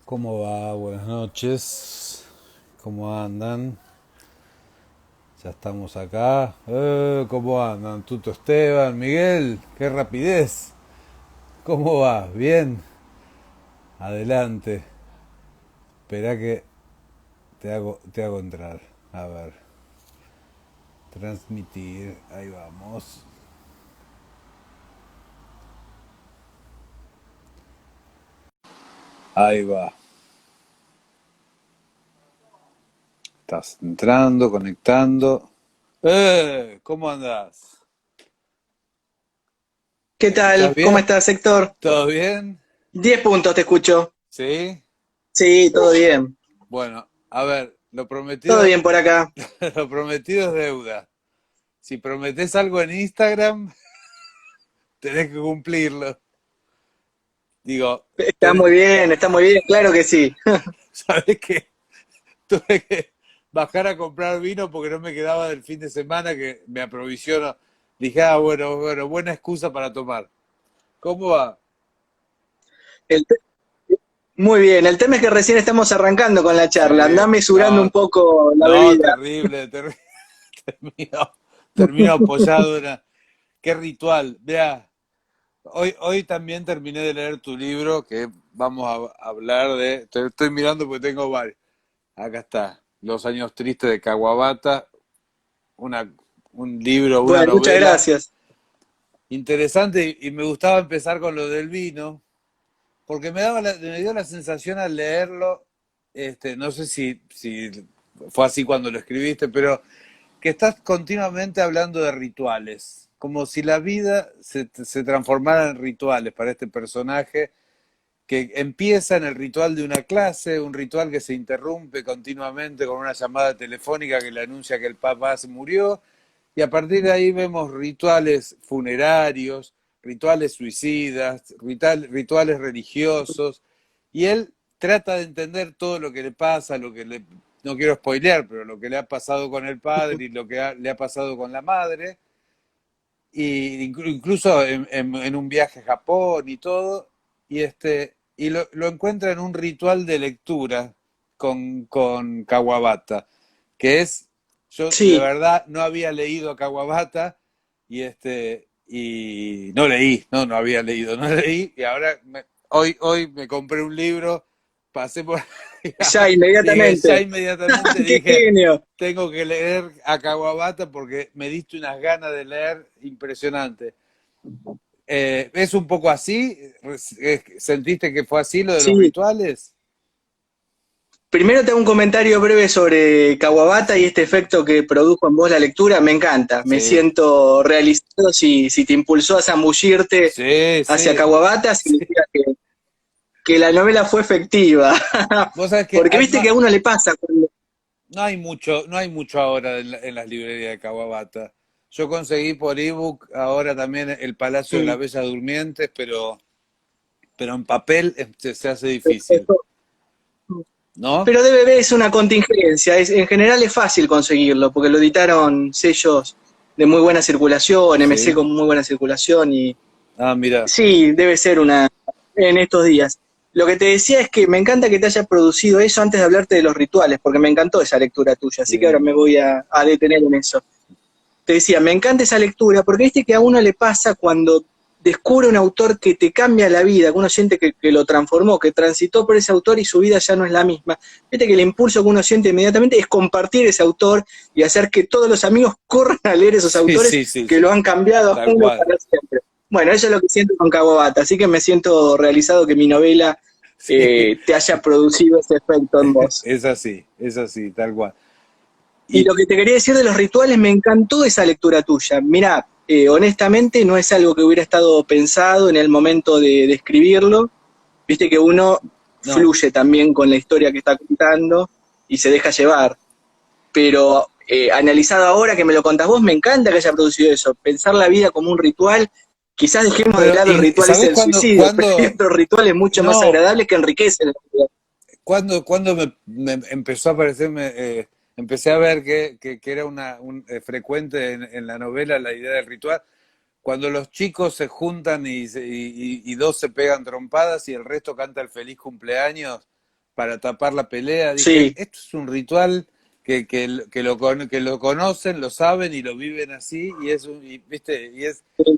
¿Cómo va? Buenas noches. ¿Cómo andan? Ya estamos acá. ¿Cómo andan? Tuto Esteban, Miguel, qué rapidez. ¿Cómo va? ¿Bien? Adelante. Espera que te hago entrar. A ver. Transmitir. Ahí vamos. Ahí va. Estás entrando, conectando. ¿Cómo andás? ¿Qué ¿Me escuchás tal? ¿Cómo bien? estás, Héctor? ¿Todo bien? 10 puntos te escucho. ¿Sí? Sí, todo bien. Bueno, a ver, lo Todo prometido, bien por acá. lo prometido es deuda. Si prometés algo en Instagram, tenés que cumplirlo. Digo, Está muy bien, claro que sí. ¿sabés qué? Tuve que bajar a comprar vino porque no me quedaba del fin de semana que me aprovisiono. Dije, bueno, bueno, buena excusa para tomar. ¿Cómo va? El te- Muy bien, el tema es que recién estamos arrancando con la Sí, charla. Andá mesurando un no, poco la no, bebida. terrible, termino, termino apoyado en una... Qué ritual. Vea, hoy también terminé de leer tu libro, que vamos a hablar de... Estoy mirando porque tengo varios. Acá está, Los años tristes de Kawabata, una, un libro, una Bueno, muchas novela gracias. interesante y me gustaba empezar con lo del vino, porque me dio la sensación al leerlo, no sé si fue así cuando lo escribiste, pero que estás continuamente hablando de rituales, como si la vida se transformara en rituales para este personaje que empieza en el ritual de una clase, un ritual que se interrumpe continuamente con una llamada telefónica que le anuncia que el papá se murió, y a partir de ahí vemos rituales funerarios, rituales suicidas, rituales religiosos, y él trata de entender todo lo que le pasa, no quiero spoilear, pero lo que le ha pasado con el padre y lo que le ha pasado con la madre, y incluso en un viaje a Japón y todo, y lo encuentra en un ritual de lectura con Kawabata, que es, yo de Sí, verdad no había leído a Kawabata y no leí, no había leído, no leí, y ahora hoy me compré un libro, pasé por ya dije, ya inmediatamente. inmediatamente ¡Qué dije, genio! tengo que leer a Kawabata porque me diste unas ganas de leer impresionante. ¿Es un poco así? ¿Sentiste que fue así lo de los Sí, rituales? primero te hago un comentario breve sobre Kawabata y Sí, este efecto que produjo en vos la lectura. Me encanta, me sí, siento realizado si te impulsó a zambullirte sí, hacia sí, Kawabata, sí. significa que la novela fue efectiva. Vos sabés que Porque viste que a uno le pasa cuando... no hay mucho ahora en las librerías de Kawabata. Yo conseguí por ebook ahora también El Palacio de las Mm, Bellas Durmientes, pero en papel se hace difícil, ¿no? pero DBB es una contingencia, en general es fácil conseguirlo, porque lo editaron sellos de muy buena circulación, MC Sí. con muy buena circulación, y Ah, mira. sí, debe ser una en estos días. Lo que te decía es que me encanta que te haya producido eso antes de hablarte de los rituales, porque me encantó esa lectura tuya, así que ahora Sí. me voy a detener en eso. Te decía, me encanta esa lectura, porque viste que a uno le pasa cuando descubre un autor que te cambia la vida, que uno siente que lo transformó, que transitó por ese autor y su vida ya no es la misma. Viste que el impulso que uno siente inmediatamente es compartir ese autor y hacer que todos los amigos corran a leer esos Sí, autores sí, sí, que lo han cambiado a tal uno cual. para siempre. Bueno, eso es lo que siento con Cabo Bata, así que me siento realizado que mi novela Sí, te haya producido ese efecto en vos. es así, tal cual. Y Y lo que te quería decir de los rituales, me encantó esa lectura tuya. Mirá, honestamente no es algo que hubiera estado pensado en el momento de escribirlo. Viste que uno no, fluye también con la historia que está contando y se deja llevar. Pero analizado ahora que me lo contás vos, me encanta que haya producido eso. Pensar la vida como un ritual, quizás dejemos de pero lado el ritual ese ¿sabés del suicidio, pero hay otros rituales mucho más no, agradables que enriquecen la vida. cuando me empezó a aparecerme, empecé a ver que era frecuente en la novela la idea del ritual, cuando los chicos se juntan y dos se pegan trompadas y el resto canta el feliz cumpleaños, para tapar la pelea. Dije, Sí, esto es un ritual que lo conocen, lo saben y lo viven así, y es ¿viste?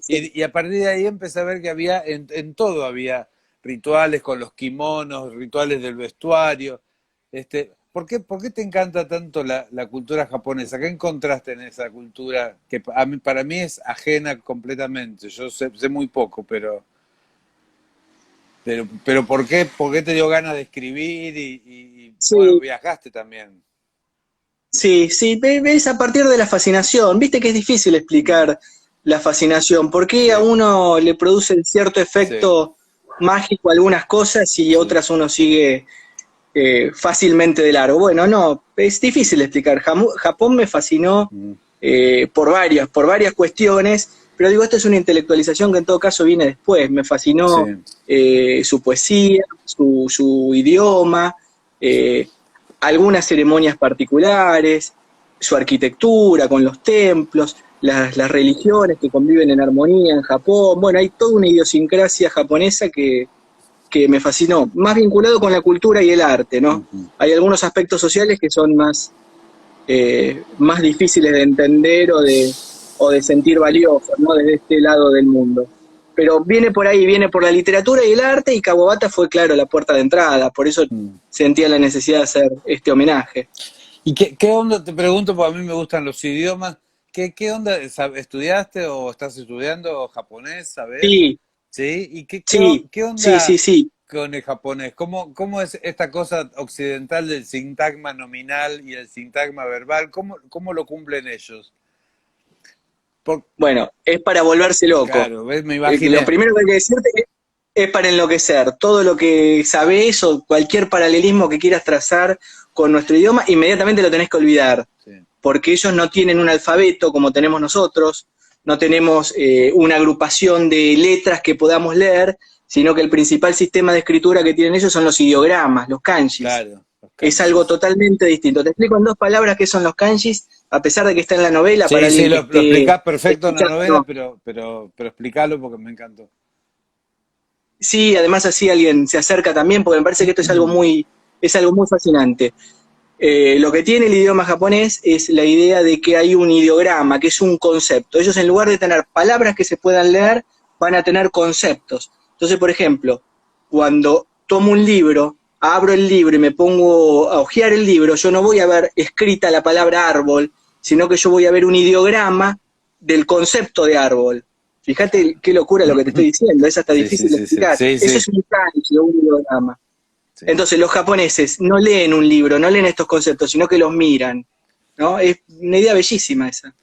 sí. Y a partir de ahí empecé a ver que había, en todo había rituales con los kimonos, rituales del vestuario. Por qué te encanta tanto la cultura japonesa? ¿Qué encontraste en esa cultura que para mí es ajena completamente? Yo sé muy poco, pero por qué te dio ganas de escribir bueno, Sí, viajaste también? sí, sí, ves a partir de la fascinación. Viste que es difícil Mm, explicar la fascinación. ¿Por qué a sí, uno le producen cierto sí, efecto mágico algunas cosas y sí. otras uno sigue fácilmente de largo? Bueno, no, es difícil explicar. Japón me fascinó Mm, por varias cuestiones, pero digo, esto es una intelectualización que en todo caso viene después. Me fascinó sí, su poesía, su idioma, eh, algunas ceremonias particulares, su arquitectura con los templos, las religiones que conviven en armonía en Japón. Bueno, hay toda una idiosincrasia japonesa que me fascinó, más vinculado con la cultura y el arte, ¿no? ujú. Hay algunos aspectos sociales que son más difíciles de entender o de sentir valiosos, ¿no? Desde este lado del mundo. Pero viene por ahí, viene por la literatura y el arte, y Kawabata fue, claro, la puerta de entrada, por eso Mm. sentía la necesidad de hacer este homenaje. ¿Y qué onda? Te pregunto, porque a mí me gustan los idiomas. ¿Qué onda? ¿Estudiaste o estás estudiando japonés, sabes? Sí, ¿Sí? ¿Y sí, qué sí, sí, onda sí. con el japonés? ¿Cómo es esta cosa occidental del sintagma nominal y el sintagma verbal? ¿Cómo lo cumplen ellos? Por, Bueno, es para volverse loco. claro, ¿ves? Me Lo imaginé. primero que hay que decirte es para enloquecer. Todo lo que sabés o cualquier paralelismo que quieras trazar con nuestro idioma, inmediatamente lo tenés que olvidar, Sí, porque ellos no tienen un alfabeto como tenemos nosotros, no tenemos una agrupación de letras que podamos leer, sino que el principal sistema de escritura que tienen ellos son los ideogramas, los kanjis. claro, los Es algo kanjis. totalmente distinto. Te explico en dos palabras qué son los kanjis, a pesar de que está en la novela, para Sí, sí, alguien que lo esté explicás perfecto en la novela, escuchando. pero explícalo porque me encantó. Sí, además así alguien se acerca también, porque me parece que esto es algo muy fascinante. Lo que tiene el idioma japonés es la idea de que hay un ideograma, que es un concepto. Ellos en lugar de tener palabras que se puedan leer, van a tener conceptos. Entonces, por ejemplo, cuando tomo un libro, abro el libro y me pongo a hojear el libro, yo no voy a ver escrita la palabra árbol, sino que yo voy a ver un ideograma del concepto de árbol. Fíjate Claro. qué locura lo que te estoy diciendo, es hasta Sí, sí, difícil de sí, sí, explicar. sí, Eso sí, es un kanji o un ideograma. sí. Entonces los japoneses no leen un libro, no leen estos conceptos, sino que los miran, ¿no? Es una idea bellísima esa.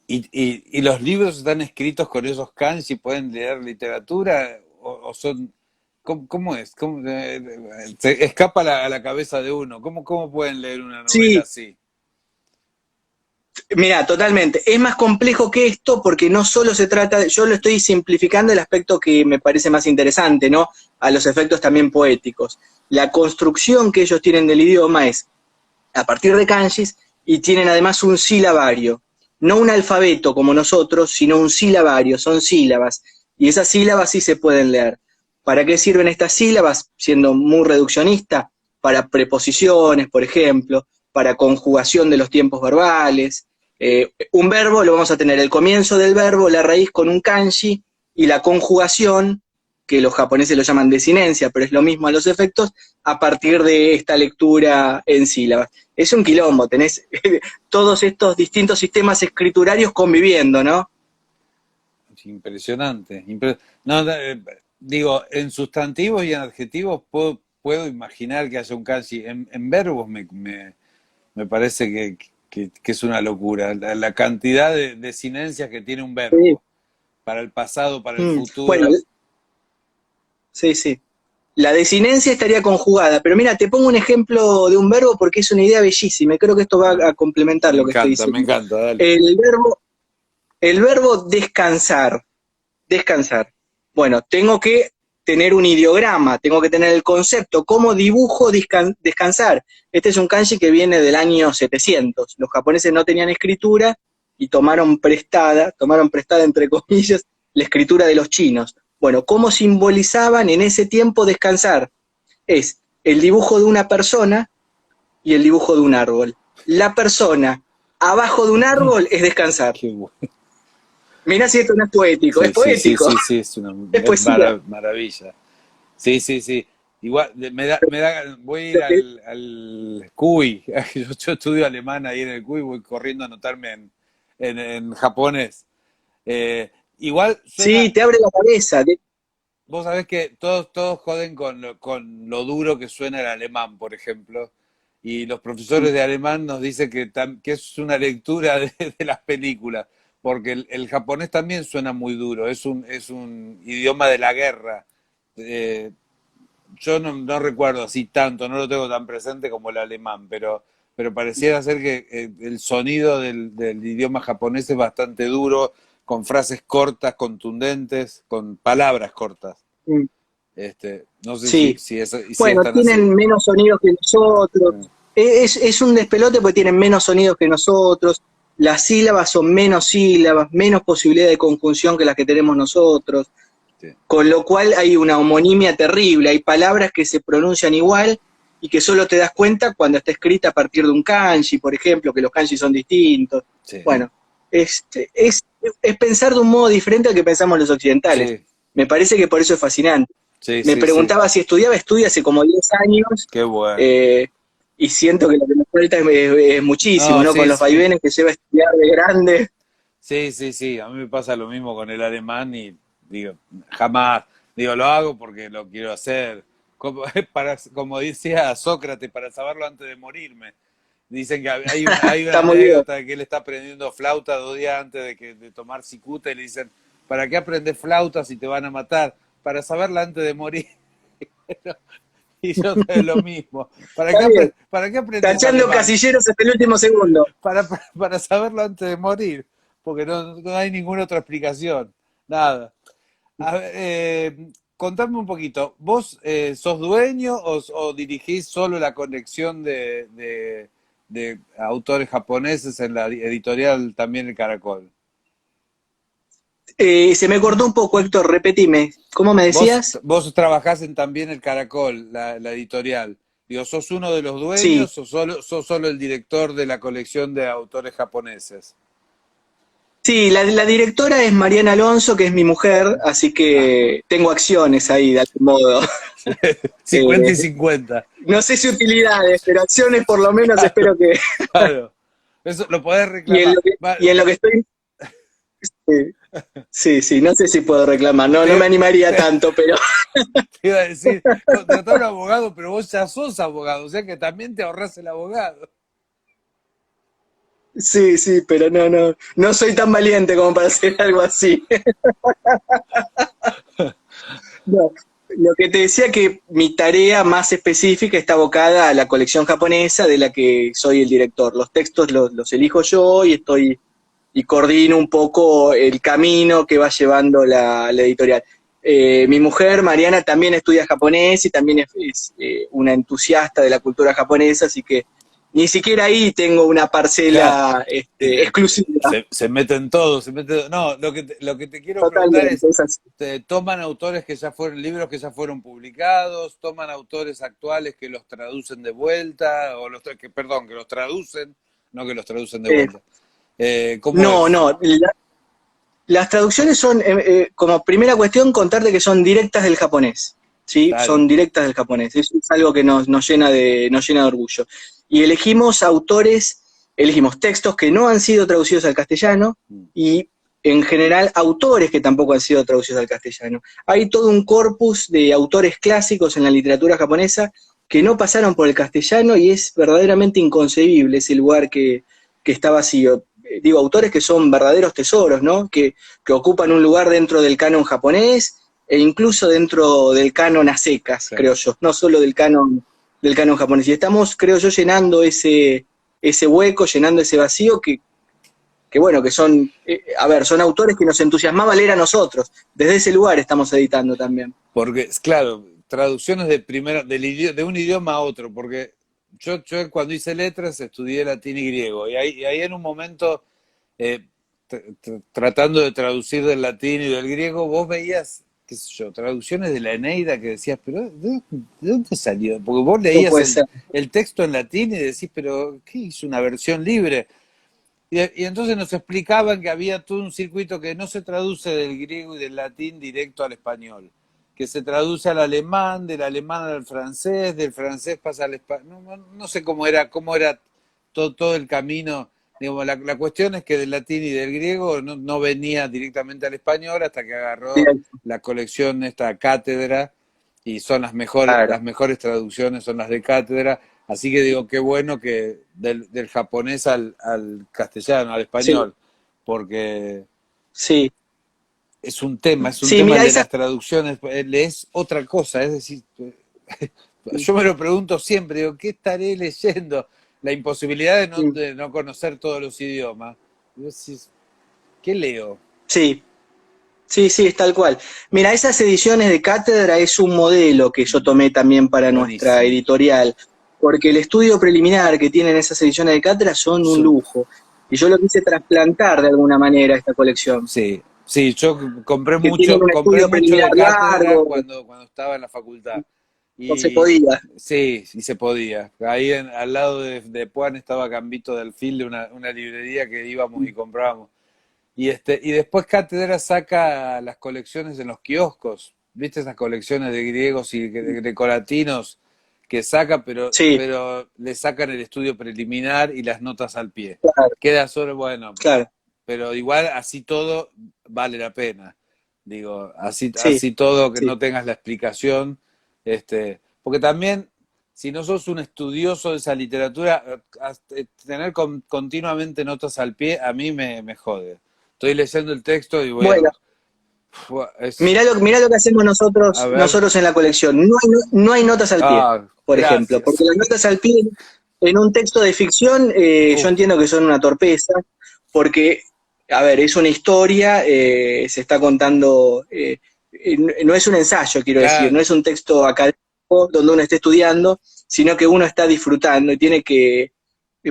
Y los libros están escritos con esos kanji? ¿Pueden leer literatura? ¿O son... cómo es? Se escapa a la cabeza de uno. ¿Cómo pueden leer una novela Sí, así? mira, totalmente. Es más complejo que esto porque no solo se trata, yo lo estoy simplificando el aspecto que me parece más interesante, ¿no? A los efectos también poéticos. La construcción que ellos tienen del idioma es a partir de kanjis y tienen además un silabario. No un alfabeto como nosotros, sino un silabario, son sílabas. Y esas sílabas sí se pueden leer. ¿Para qué sirven estas sílabas? Siendo muy reduccionista, para preposiciones, por ejemplo, para conjugación de los tiempos verbales. Un verbo lo vamos a tener el comienzo del verbo, la raíz con un kanji y la conjugación, que los japoneses lo llaman desinencia, pero es lo mismo a los efectos, a partir de esta lectura en sílabas. Es un quilombo, tenés todos estos distintos sistemas escriturarios conviviendo, ¿no? Es impresionante. No, digo, en sustantivos y en adjetivos puedo imaginar que haya un kanji. En verbos me parece que es una locura. La cantidad de desinencias que tiene un Sí. verbo para el pasado, para el Bueno, futuro. sí, sí. La desinencia estaría conjugada, pero mira, te pongo un ejemplo de un verbo porque es una idea bellísima y creo que esto va Dale. a complementar lo que estoy Me diciendo. encanta, dale. El verbo, el verbo descansar, descansar. Bueno, tengo que tener un ideograma, tengo que tener el concepto, cómo dibujo descansar. Este es un kanji que viene del año 700. Los japoneses no tenían escritura y tomaron prestada entre comillas, la escritura de los chinos. Bueno, ¿cómo simbolizaban en ese tiempo descansar? Es el dibujo de una persona y el dibujo de un árbol. La persona abajo de un árbol es descansar. Qué bueno. Mirá si esto no es poético, es Sí, sí, sí, poético, sí, sí, es es poesía. maravilla. Sí, sí, sí. Igual, voy a ir al CUI. Yo estudio alemán ahí en el CUI, voy corriendo a anotarme en japonés. Igual suena, Sí, te abre la cabeza. vos sabés que todos joden con lo duro que suena el alemán, por ejemplo. Y los profesores de alemán nos dicen que es una lectura de las películas, porque el japonés también suena muy duro, es un idioma de la guerra. Eh, yo no recuerdo así tanto, no lo tengo tan presente como el alemán, pero pareciera ser que el sonido del idioma japonés es bastante duro, con frases cortas, contundentes, con palabras cortas. No sé Sí, si es bueno, tan así. tienen menos sonidos que nosotros. Es un despelote porque tienen menos sonidos que nosotros. Las sílabas, menos posibilidad de conjunción que las que tenemos nosotros. Sí, Con lo cual hay una homonimia terrible. Hay palabras que se pronuncian igual y que solo te das cuenta cuando está escrita a partir de un kanji, por ejemplo, que los kanji son distintos. sí, Bueno, es pensar de un modo diferente al que pensamos los occidentales. sí, Me parece que por eso es fascinante. sí, Me sí, sí. preguntaba si estudia hace como 10 años, Qué bueno. eh, y siento que lo que me falta es muchísimo, No, ¿no? Con sí, los sí. vaivenes que lleva a estudiar de grande. Sí, sí, sí. A mí me pasa lo mismo con el alemán y digo, jamás, digo, lo hago porque lo quiero hacer. Como decía Sócrates, para saberlo antes de morirme. Dicen que hay una Está muy bien. anécdota de que él está aprendiendo flauta 2 días antes de tomar cicuta y le dicen, ¿para qué aprendes flauta si te van a matar? Para saberla antes de morir. Y yo sé lo mismo. Está bien. ¿Para qué aprendes Tachando alemán? casilleros hasta el último segundo. Para saberlo antes de morir. Porque no hay ninguna otra explicación. Nada. A ver, contame un poquito. ¿Vos sos dueño o dirigís solo la colección de autores japoneses en la editorial también El Caracol? Se me cortó un poco, Héctor, repetime. ¿Cómo me decías? Vos trabajás en también El Caracol, la editorial. Digo, ¿sos uno de los Sí, dueños o sos solo el director de la colección de autores japoneses? sí, la directora es Mariana Alonso, que es mi mujer, así Ah, que tengo acciones ahí, de algún modo. 50 Eh, y 50. no sé si utilidades, pero acciones por lo menos Claro, espero que... claro. Eso lo podés Y en reclamar. lo que, y en lo que estoy... Sí, sí, sí, no sé si puedo reclamar, no, no me Te, animaría te- tanto, pero te iba a decir, contratar a un abogado, pero vos ya sos abogado, o sea que también te ahorrás el abogado. sí, sí, pero no, no, no soy tan valiente como para hacer algo así. No, lo que te decía que mi tarea más específica está abocada a la colección japonesa de la que soy el director. Los textos los elijo yo y estoy y coordino un poco el camino que va llevando la editorial. Mi mujer, Mariana, también estudia japonés y también es una entusiasta de la cultura japonesa, así que ni siquiera ahí tengo una Claro, parcela exclusiva. se meten todos, se meten. No, lo que te quiero preguntar Totalmente, es, es así. ¿toman autores que ya fueron, libros que ya fueron publicados, toman autores actuales que los traducen de vuelta, perdón, que los traducen, no que los traducen de Eh, vuelta? ¿Cómo no, es? no, las traducciones son, como primera cuestión, contarte que son directas del japonés, ¿sí? Claro. Son directas del japonés. Eso es algo que nos llena de orgullo. Y elegimos textos que no han sido traducidos al castellano Mm. y, en general, autores que tampoco han sido traducidos al castellano. Hay todo un corpus de autores clásicos en la literatura japonesa que no pasaron por el castellano y es verdaderamente inconcebible ese lugar que está vacío. Digo, autores que son verdaderos tesoros, ¿no? Que ocupan un lugar dentro del canon japonés e incluso dentro del canon a secas, Claro. creo yo, no solo del canon japonés. Y estamos, creo yo, llenando ese hueco, llenando ese vacío que bueno, que son, a ver, son autores que nos entusiasmaba leer a nosotros. Desde ese lugar estamos editando también. Porque, claro, traducciones de un idioma a otro, porque yo cuando hice letras estudié latín y griego, y ahí en un momento, eh, tratando de traducir del latín y del griego, vos veías qué sé yo, traducciones de la Eneida que decías, pero ¿de dónde salió? Porque vos No leías puede ser. el texto en latín y decís, pero ¿qué hizo una versión libre? Y entonces nos explicaban que había todo un circuito que no se traduce del griego y del latín directo al español, que se traduce al alemán, del alemán al francés, del francés pasa al español. No sé cómo era todo el camino. Digamos, la cuestión es que del latín y del griego no venía directamente al español hasta que agarró la colección esta cátedra y son Claro, las mejores traducciones son las de cátedra. Así que digo, qué bueno que del japonés al castellano, al sí, español, porque sí. es un Sí, tema el mira, de esa, las traducciones, es otra cosa, es decir, yo me lo pregunto siempre, digo, ¿qué estaré leyendo? La imposibilidad de no conocer todos los idiomas. Digo, ¿qué leo? sí, sí, sí, es tal cual. Mira, esas ediciones de cátedra es un modelo que yo tomé también para nuestra Buenísimo. editorial, porque el estudio preliminar que tienen esas ediciones de cátedra son un Son- lujo. Y yo lo quise trasplantar de alguna manera a esta colección, sí, sí, yo que tienen un compré estudio mucho preliminar de cátedra largo, cuando estaba en la facultad. no se Y podía. sí, sí se podía. Ahí al lado de Puan estaba Gambito del Alfil, una librería que íbamos y comprábamos. Y después Cátedra saca las colecciones en los kioscos. ¿Viste esas colecciones de griegos y de grecolatinos que saca, Sí, pero le sacan el estudio preliminar y las notas al pie? claro, Queda solo, bueno, claro, pero igual así todo vale la pena. Digo, sí, así todo que sí, no tengas la explicación, porque también si no sos un estudioso de esa literatura, tener continuamente notas al pie a mí me jode. Estoy leyendo el texto y voy bueno, es, mirá lo que hacemos a nosotros, ver, nosotros en la colección. No hay notas al pie, por ejemplo, porque gracias. las notas al pie en un texto de ficción yo Uf, entiendo que son una torpeza, porque, a ver, es una historia, se está contando, no es un ensayo, quiero decir, no claro. es un texto académico donde uno esté estudiando, sino que uno está disfrutando y tiene que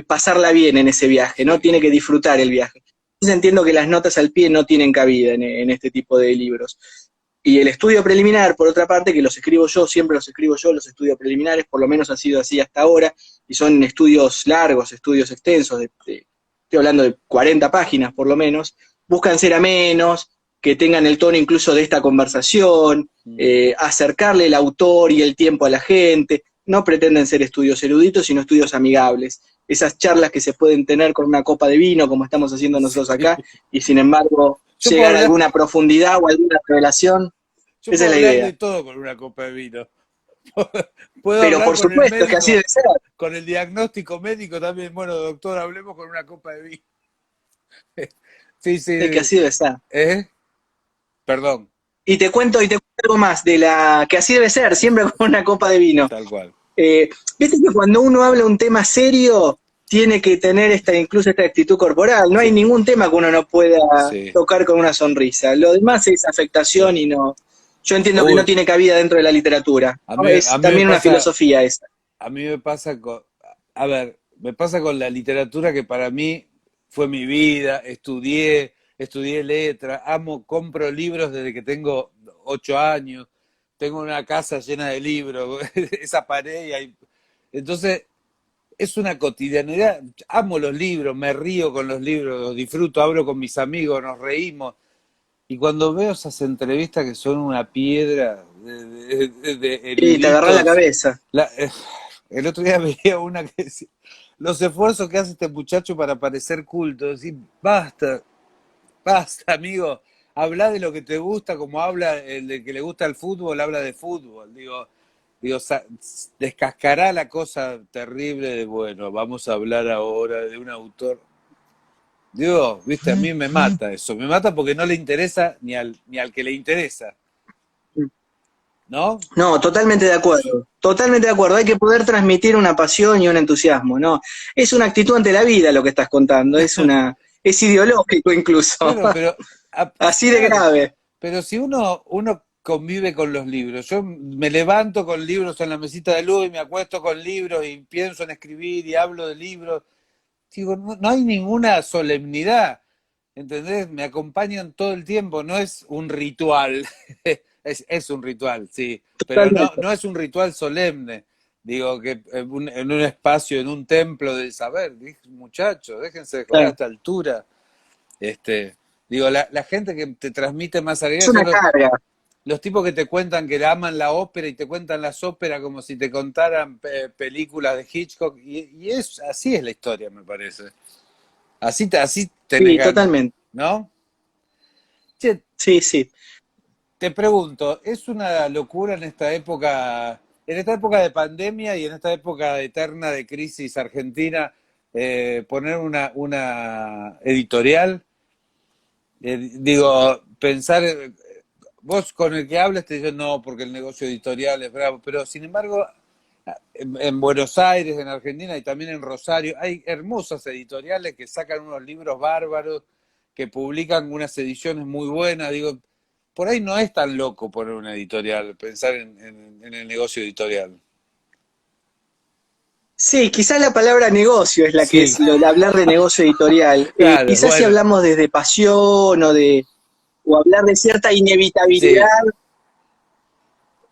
pasarla bien en ese viaje, ¿no? Sí. Tiene que disfrutar el viaje. Entonces entiendo que las notas al pie no tienen cabida en este tipo de libros. Y el estudio preliminar, por otra parte, que los escribo yo, siempre los escribo yo, los estudios preliminares, por lo menos ha sido así hasta ahora, y son estudios largos, estudios extensos, estoy hablando de 40 páginas por lo menos, buscan ser amenos, que tengan el tono incluso de esta conversación, Mm. acercarle el autor y el tiempo a la gente, no pretenden ser estudios eruditos, sino estudios amigables. Esas charlas que se pueden tener con una copa de vino, como estamos haciendo nosotros acá, Sí. y sin embargo Yo puedo llegar a hablar, alguna profundidad o alguna revelación, yo esa puedo es la hablar de idea. todo con una copa de vino. Puedo Pero hablar por con el supuesto que así médico, debe ser, con el diagnóstico médico también. Bueno, doctor, hablemos con una copa de vino. Sí, es que sí. así debe ser. ¿Eh? Perdón, Y te cuento algo más de la que así debe ser, siempre con una copa de vino. tal cual. Viste que cuando uno habla un tema serio, tiene que tener incluso esta actitud corporal. No hay Sí, ningún tema que uno no pueda sí, tocar con una sonrisa. Lo demás es afectación sí. y no. Yo entiendo que no Uy, tiene cabida dentro de la literatura, ¿no? a Es mí me también una pasa, filosofía esa. a mí me pasa con, a ver, me pasa con la literatura que para mí fue mi vida, estudié letra, compro libros desde que tengo 8 años, tengo una casa llena de libros, esa pared y hay... Entonces, es una cotidianidad. Amo los libros, me río con los libros, los disfruto, hablo con mis amigos, nos reímos. Y cuando veo esas entrevistas que son una piedra de Y te agarrás la eruditos, cabeza. la- eh, el otro día veía una que decía, los esfuerzos que hace este muchacho para parecer culto, decir, basta, basta, amigo, habla de lo que te gusta, como habla el de que le gusta el fútbol, habla de fútbol, digo, descascará la cosa terrible de, bueno, vamos a hablar ahora de un autor. Digo, viste, a mí me mata eso, me mata porque no le interesa ni al que le interesa, ¿no? No, totalmente de acuerdo. Totalmente de acuerdo. Hay que poder transmitir una pasión y un entusiasmo, ¿no? Es una actitud ante la vida lo que estás contando. Es ideológico incluso. Claro, pero, Así de claro, grave. pero si uno convive con los libros, yo me levanto con libros en la mesita de luz y me acuesto con libros y pienso en escribir y hablo de libros, digo, no hay ninguna solemnidad. ¿entendés? Me acompañan todo el tiempo, no es un ritual, es un ritual, sí, pero no, Totalmente. no es un ritual solemne. Digo que en un espacio, en un templo del saber, muchachos, déjense de joder a Claro. esta altura. Este, digo, la gente que te transmite más alegría Es son una carga. los tipos que te cuentan que aman la ópera y te cuentan las óperas como si te contaran películas de Hitchcock. Y es, así es la historia, me parece. Así tenés Sí, ganas, totalmente. ¿no? Che, Sí, sí. te pregunto, ¿es una locura en esta época de pandemia y en esta época eterna de crisis argentina, poner una editorial? Digo, pensar, vos con el que hablas te dicen no, porque el negocio editorial es bravo, pero sin embargo, en Buenos Aires, en Argentina y también en Rosario, hay hermosas editoriales que sacan unos libros bárbaros, que publican unas ediciones muy buenas. Digo, por ahí no es tan loco poner una editorial, pensar en el negocio editorial. Sí, quizás la palabra negocio es la que Sí, es lo de hablar de negocio editorial. claro, Quizás si bueno, hablamos desde pasión o hablar de cierta inevitabilidad, sí,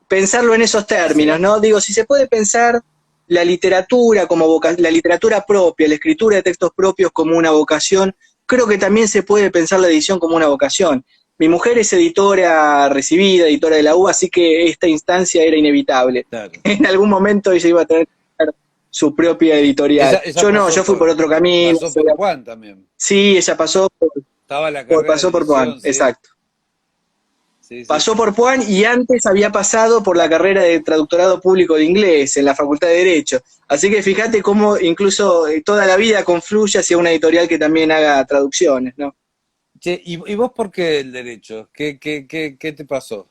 pensarlo en esos términos, sí, ¿no? Digo, si se puede pensar la literatura como la literatura propia, la escritura de textos propios como una vocación, creo que también se puede pensar la edición como una vocación. Mi mujer es editora recibida, editora de la U, así que esta instancia era inevitable. claro. En algún momento ella iba a tener que hacer su propia editorial. Esa Yo no, yo fui por otro camino. pasó por Juan también. Sí, ella Estaba la carrera de pasó por Puan, edición, sí. exacto. Sí, sí, Pasó sí. por Puan y antes había pasado por la carrera de traductorado público de inglés en la Facultad de Derecho. Así que fíjate cómo incluso toda la vida confluye hacia una editorial que también haga traducciones, ¿no? Che, y vos por qué el derecho? ¿Qué te pasó?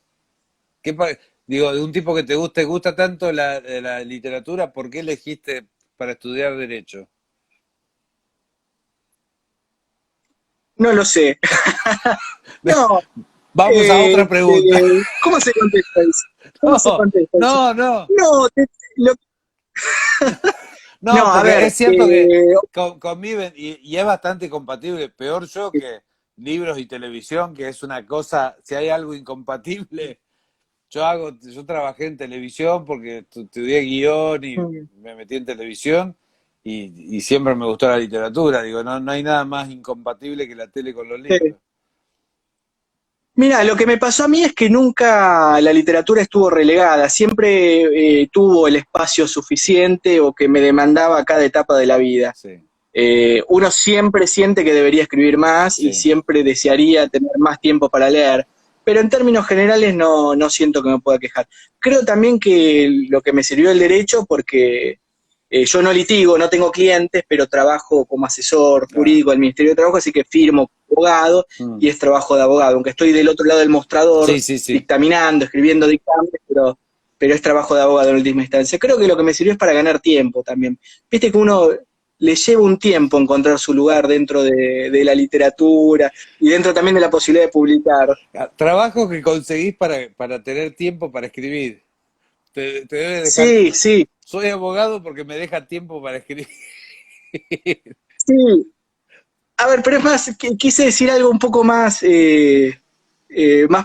¿Qué pa- Digo, de un tipo que te gusta tanto la literatura, ¿por qué elegiste para estudiar derecho? No lo sé. No, Vamos a otra pregunta. ¿cómo se contesta eso? ¿Cómo se No, contesta eso? no, no. No, lo- no, No, a porque ver, es cierto que conviven y es bastante compatible. Peor yo que libros y televisión, que es una cosa, si hay algo incompatible. Yo trabajé en televisión porque estudié guión y me metí en televisión y siempre me gustó la literatura. Digo, no, no hay nada más incompatible que la tele con los libros. mira, lo que me pasó a mí es que nunca la literatura estuvo relegada, siempre tuvo el espacio suficiente o que me demandaba cada etapa de la vida. Sí, Uno siempre siente que debería escribir más y sí. siempre desearía tener más tiempo para leer, pero en términos generales no siento que me pueda quejar. Creo también que lo que me sirvió el derecho, porque yo no litigo, no tengo clientes, pero trabajo como asesor Ah, jurídico del Ministerio de Trabajo, así que firmo como abogado mm. y es trabajo de abogado, aunque estoy del otro lado del Sí, mostrador, sí, sí. dictaminando, escribiendo dictámenes, pero es trabajo de abogado en última instancia. Creo que lo que me sirvió es para ganar tiempo también. Viste que uno le lleva un tiempo encontrar su lugar dentro de la literatura y dentro también de la posibilidad de publicar. Trabajo que conseguís para tener tiempo para escribir. Te debe dejar. Sí, sí, Soy abogado porque me deja tiempo para escribir. sí. A ver, pero es más, quise decir algo un poco más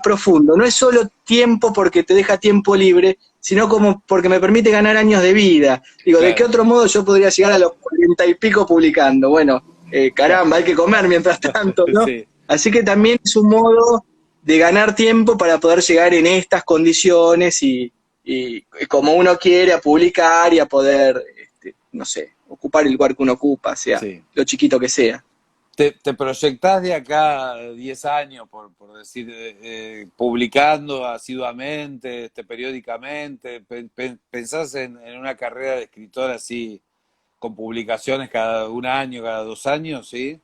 profundo. No es solo tiempo porque te deja tiempo libre, sino como porque me permite ganar años de vida. Digo, ¿de qué Claro, otro modo yo podría llegar a los 40 y pico publicando? Bueno, claro. caramba, hay que comer mientras tanto, ¿no? Sí. Así que también es un modo de ganar tiempo para poder llegar en estas condiciones y como uno quiere a publicar y a poder, no sé, ocupar el lugar que uno ocupa, sea Sí. lo chiquito que sea. Te proyectás de acá a 10 años, por decir, publicando asiduamente, periódicamente? ¿Pensás en una carrera de escritor así, con publicaciones cada un año, cada 2 años, sí?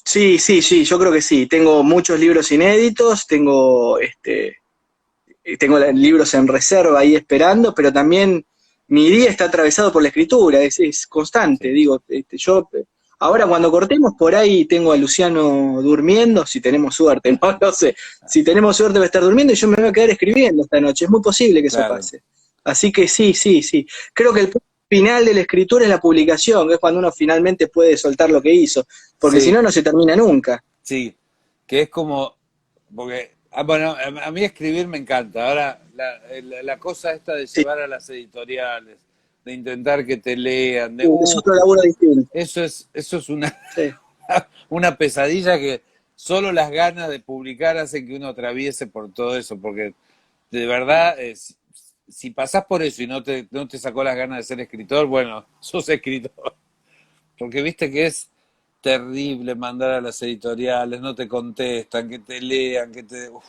Sí, sí, sí, yo creo que sí. Tengo muchos libros inéditos, tengo libros en reserva ahí esperando, pero también mi día está atravesado por la escritura, es constante. Sí. Digo, yo ahora cuando cortemos por ahí tengo a Luciano durmiendo, si tenemos suerte, no lo sé. Si tenemos suerte va a estar durmiendo y yo me voy a quedar escribiendo esta noche. Es muy posible que eso Claro. pase. Así que sí, sí, sí. Creo que el final de la escritura es la publicación, que es cuando uno finalmente puede soltar lo que hizo, porque si Sí, no, no se termina nunca. sí, que es como, porque, bueno, a mí escribir me encanta. Ahora, la cosa esta de Sí, llevar a las editoriales, de intentar que te lean, es otro laburo distinto. eso es una, Sí, una pesadilla que solo las ganas de publicar hacen que uno atraviese por todo eso, porque de verdad, si pasás por eso y no te sacó las ganas de ser escritor, bueno, sos escritor. Porque viste que es terrible mandar a las editoriales, no te contestan, que te lean, que te... Uf,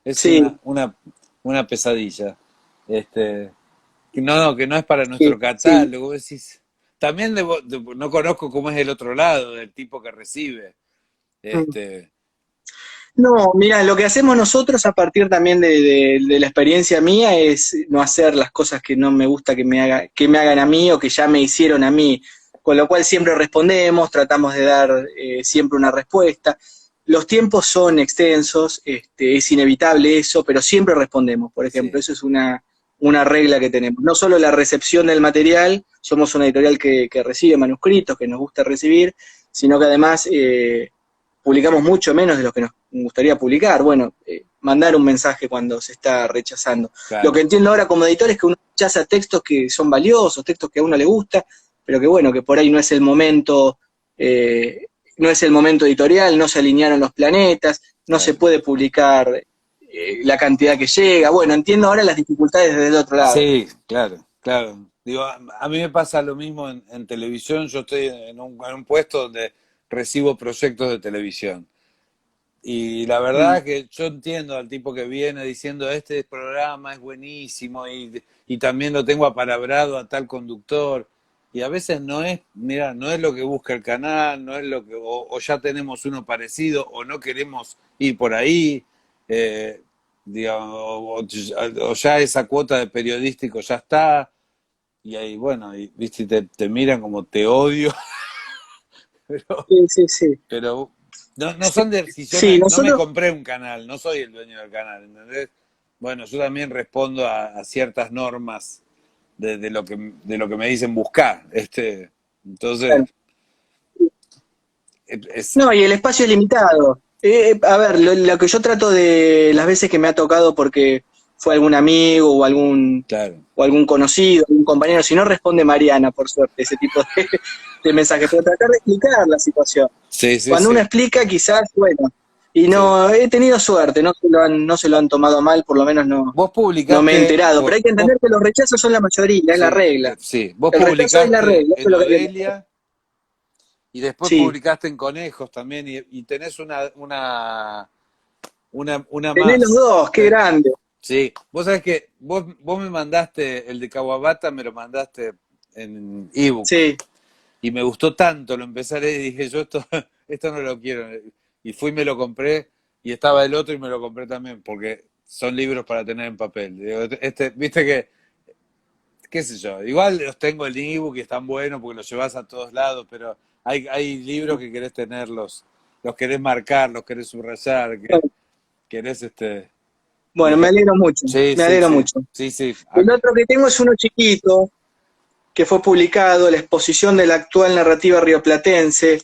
es sí, una pesadilla. Este, que no es para sí, nuestro sí. catálogo. Decís, también no conozco cómo es el otro lado, del tipo que recibe. Mm. Este, No, mira, lo que hacemos nosotros a partir también de la experiencia mía es no hacer las cosas que no me gusta que me hagan a mí o que ya me hicieron a mí, con lo cual siempre respondemos, tratamos de dar siempre una respuesta. Los tiempos son extensos, es inevitable eso, pero siempre respondemos, por ejemplo, sí, eso es una regla que tenemos. No solo la recepción del material, somos una editorial que recibe manuscritos, que nos gusta recibir, sino que además publicamos mucho menos de lo que nos gustaría publicar. Bueno, mandar un mensaje cuando se está rechazando. Lo que claro. entiendo ahora como editor es que uno rechaza textos que son valiosos, textos que a uno le gusta, pero que bueno, que por ahí no es el momento editorial, no se alinearon los planetas, no se Claro. puede publicar la cantidad que llega. Bueno, entiendo ahora las dificultades desde el otro lado. Sí, claro, claro. Digo, a mí me pasa lo mismo en televisión. Yo estoy en un puesto donde recibo proyectos de televisión. Y la Mm, verdad que yo entiendo al tipo que viene diciendo este programa es buenísimo y también lo tengo apalabrado a tal conductor. Y a veces no es, mira, no es lo que busca el canal, no es lo que, o ya tenemos uno parecido, o no queremos ir por ahí, eh, digamos, o ya esa cuota de periodístico ya está, y ahí, bueno, y, viste, te miran como te odio, pero sí, sí, sí. pero no son Sí, decisiones, no me nosotros, compré un canal, no soy el dueño del canal, ¿entendés? Bueno, yo también respondo a ciertas normas de lo que me dicen buscar. Entonces, bueno, es, no, y el espacio es limitado. A ver, lo que yo trato de las veces que me ha tocado porque fue algún amigo claro. o algún conocido, algún compañero, si no responde Mariana, por suerte, ese tipo de mensajes, pero tratar de explicar la situación. Sí, sí, Cuando uno sí, explica, quizás, bueno, y sí. no, he tenido suerte, no se lo han tomado mal, por lo menos Vos no me he publicaste, enterado, pero hay que entender que los rechazos son la mayoría, es la sí, regla. sí, vos El rechazo es la publicaste regla, eso en es lo que hay que entender. Odelia y después Sí, publicaste en Conejos también y tenés una tenés los más. dos, qué Ten- grande. Sí, vos sabés que vos me mandaste el de Kawabata, me lo mandaste en ebook Sí. y me gustó tanto, lo empecé a leer y dije, yo esto, esto no lo quiero. Y fui y me lo compré y estaba el otro y me lo compré también porque son libros para tener en papel. Digo, viste que, qué sé yo, igual los tengo en ebook y están buenos porque los llevas a todos lados, pero hay libros que querés tenerlos, los querés marcar, los querés subrayar, que querés Bueno, me dejar. alegro mucho, Sí, me sí, alegro sí, mucho. sí, sí. El otro que tengo es uno chiquito, que fue publicado, la exposición de la actual narrativa rioplatense,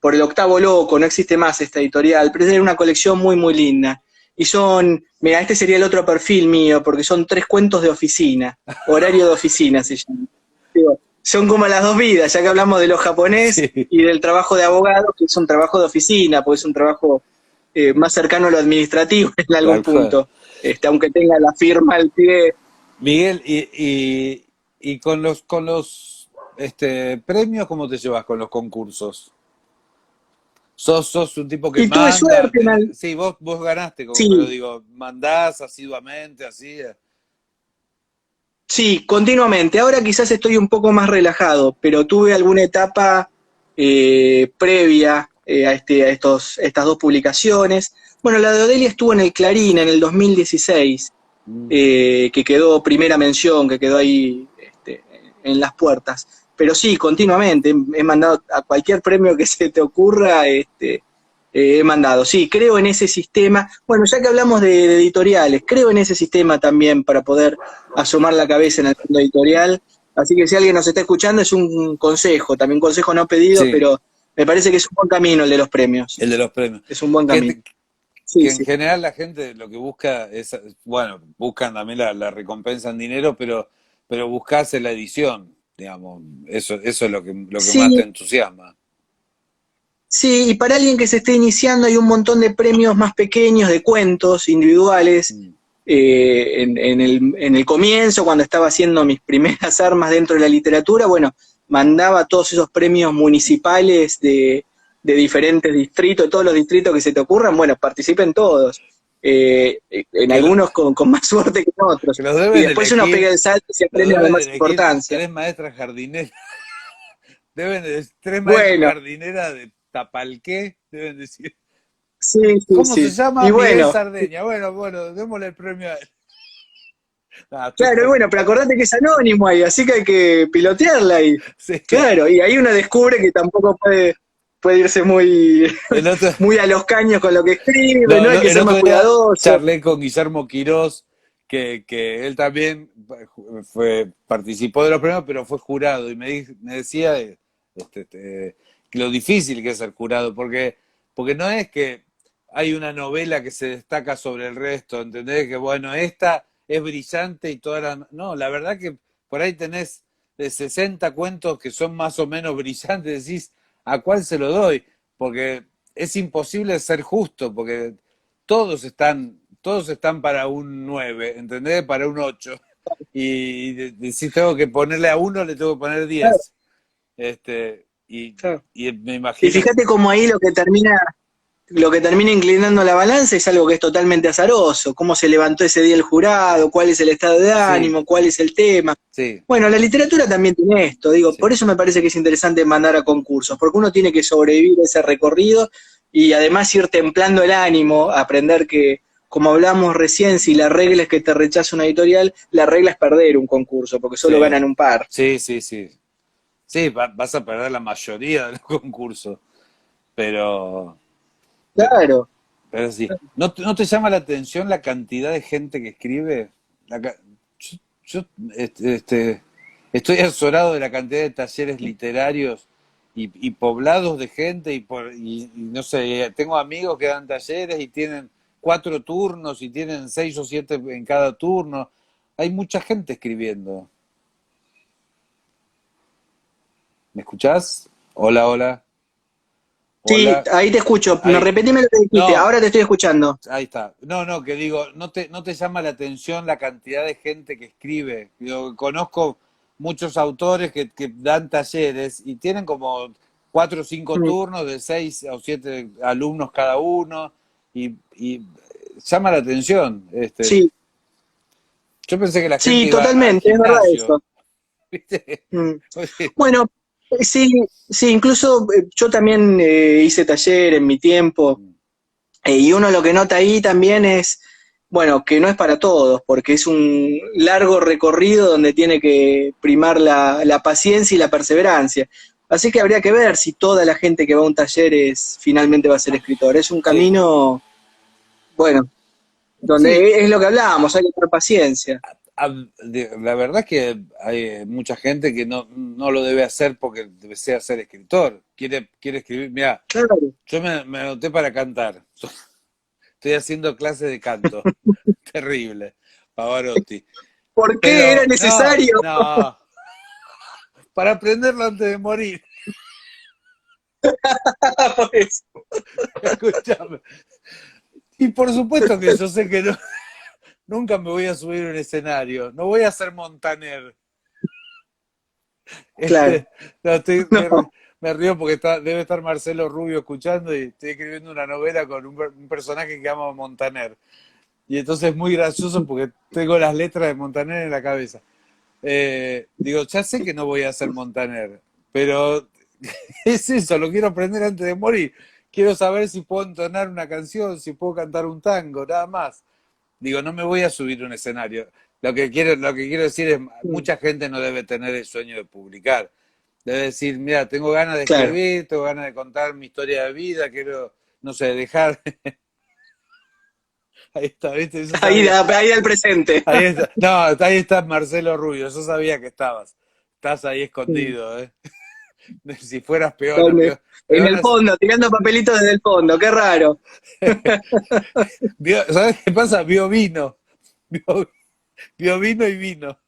por el Octavo Loco, no existe más esta editorial, pero es una colección muy, muy linda. Y mira, este sería el otro perfil mío, porque son 3 cuentos de oficina, horario de oficina se llama. Digo, son como las dos vidas, ya que hablamos de lo japonés Sí, y del trabajo de abogado, que es un trabajo de oficina, porque es un trabajo más cercano a lo administrativo en algún tal cual. punto, aunque tenga la firma al pie. Miguel, y con los premios, ¿cómo te llevas con los concursos? Sos un tipo que Y tuve manda, suerte sí, vos ganaste, pero sí, digo, mandás asiduamente, así. sí, continuamente. Ahora quizás estoy un poco más relajado, pero tuve alguna etapa previa estas dos publicaciones. Bueno, la de Odelia estuvo en el Clarín en el 2016, Mm, que quedó primera mención, que quedó ahí en las puertas. Pero sí, continuamente, he mandado a cualquier premio que se te ocurra, he mandado. Sí, creo en ese sistema. Bueno, ya que hablamos de editoriales, creo en ese sistema también para poder asomar la cabeza en el mundo editorial. Así que si alguien nos está escuchando, es un consejo, también un consejo no pedido, Sí, pero me parece que es un buen camino el de los premios. el de los premios. Es un buen Que, camino. te- Sí, que en sí. general la gente lo que busca es, bueno, buscan también la recompensa en dinero, pero buscas la edición, digamos. Eso es lo que más te Sí, entusiasma. sí, y para alguien que se esté iniciando hay un montón de premios más pequeños de cuentos individuales. Mm. En el comienzo, cuando estaba haciendo mis primeras armas dentro de la literatura, bueno, mandaba todos esos premios municipales de diferentes distritos, todos los distritos que se te ocurran, bueno, participen todos. En Que, lo- algunos con más suerte que en otros. que los Y deben después uno pega elegir, el salto y se los aprende la deben más elegir importancia. tres maestras jardineras, deben de, tres maestras Bueno, jardineras de Tapalqué, deben decir. sí, sí, ¿Cómo se sí. llama? Y Miguel bueno, Sardeña. Bueno, démosle el premio a él. Ah, estoy claro, y jodiendo. bueno, pero acordate que es anónimo ahí, así que hay que pilotearla ahí. Sí. Claro, y ahí uno descubre que tampoco puede irse muy, El otro, muy a los caños con lo que escribe, no, no hay que el ser más otro día cuidadoso. charlé con Guillermo Quirós, que él también participó de los premios, pero fue jurado, y me decía que lo difícil que es ser jurado, porque no es que hay una novela que se destaca sobre el resto, ¿entendés? Que bueno, esta es brillante y todas las... No, la verdad que por ahí tenés de 60 cuentos que son más o menos brillantes, decís, ¿a cuál se lo doy? Porque es imposible ser justo, porque todos están para un 9, ¿entendés? Para un 8. Y si tengo que ponerle a uno, le tengo que poner Claro, 10. Y, claro. y me Y imagino. fíjate cómo ahí lo que termina inclinando la balanza es algo que es totalmente azaroso, cómo se levantó ese día el jurado, cuál es el estado de Sí, ánimo, cuál es el tema. sí, Bueno, la literatura también tiene esto, digo, por sí. eso me parece que es interesante mandar a concursos, porque uno tiene que sobrevivir ese recorrido y además ir templando el ánimo, aprender que, como hablamos recién, si la regla es que te rechaza una editorial, la regla es perder un concurso, porque solo Sí, ganan un par. sí, sí, sí. Sí, vas a perder la mayoría de los concursos, pero, Claro. pero sí. ¿No te llama la atención la cantidad de gente que escribe? La ca- yo, estoy azorado de la cantidad de talleres literarios y poblados de gente y no sé, tengo amigos que dan talleres y tienen 4 turnos y tienen 6 o 7 en cada turno. Hay mucha gente escribiendo. ¿Me escuchás? Hola, hola, Sí, hola. ahí te escucho. Me Ahí, repetime lo que dijiste, no, ahora te estoy escuchando. ahí está. No, que digo, ¿no te llama la atención la cantidad de gente que escribe? Digo, conozco muchos autores que dan talleres y tienen como 4 o 5 turnos de 6 o 7 alumnos cada uno y llama la atención. Sí, Yo pensé que la gente sí, iba al totalmente, es verdad gimnasio, eso. ¿viste? Mm. Oye, Bueno, sí, sí, incluso yo también hice taller en mi tiempo, y uno lo que nota ahí también es, bueno, que no es para todos, porque es un largo recorrido donde tiene que primar la paciencia y la perseverancia. Así que habría que ver si toda la gente que va a un taller finalmente va a ser escritor. Es un sí, camino, bueno, sí, donde es lo que hablábamos, hay que tener paciencia. la verdad es que hay mucha gente que no lo debe hacer porque desea ser escritor. Quiere escribir. Mira, Claro. yo me anoté para cantar. Estoy haciendo clases de canto. Terrible, Pavarotti. ¿Por qué era Pero no, necesario? no, para aprenderlo antes de morir. Por eso. Escúchame. Y por supuesto que yo sé que nunca me voy a subir a un escenario. No voy a ser Montaner. Claro. Este, no, No, me río porque debe estar Marcelo Rubio escuchando y estoy escribiendo una novela con un personaje que llama Montaner. Y entonces es muy gracioso porque tengo las letras de Montaner en la cabeza. Digo, ya sé que no voy a ser Montaner, pero es eso, lo quiero aprender antes de morir. Quiero saber si puedo entonar una canción, si puedo cantar un tango, nada más. Digo, no me voy a subir a un escenario. Lo que quiero decir es, mucha gente no debe tener el sueño de publicar. Debe decir, mira, tengo ganas de claro. escribir, tengo ganas de contar mi historia de vida, no sé, dejar, ahí está, ¿viste? Yo Ahí, sabía, ahí al presente. ahí está, no, ahí está Marcelo Rubio, yo sabía que estás ahí escondido, ¿eh? Si fueras peona, ¿Dónde? En el peona, fondo, tirando papelitos desde el fondo, qué raro. ¿sabes qué pasa? Vio vino, vio, vio vino y vino.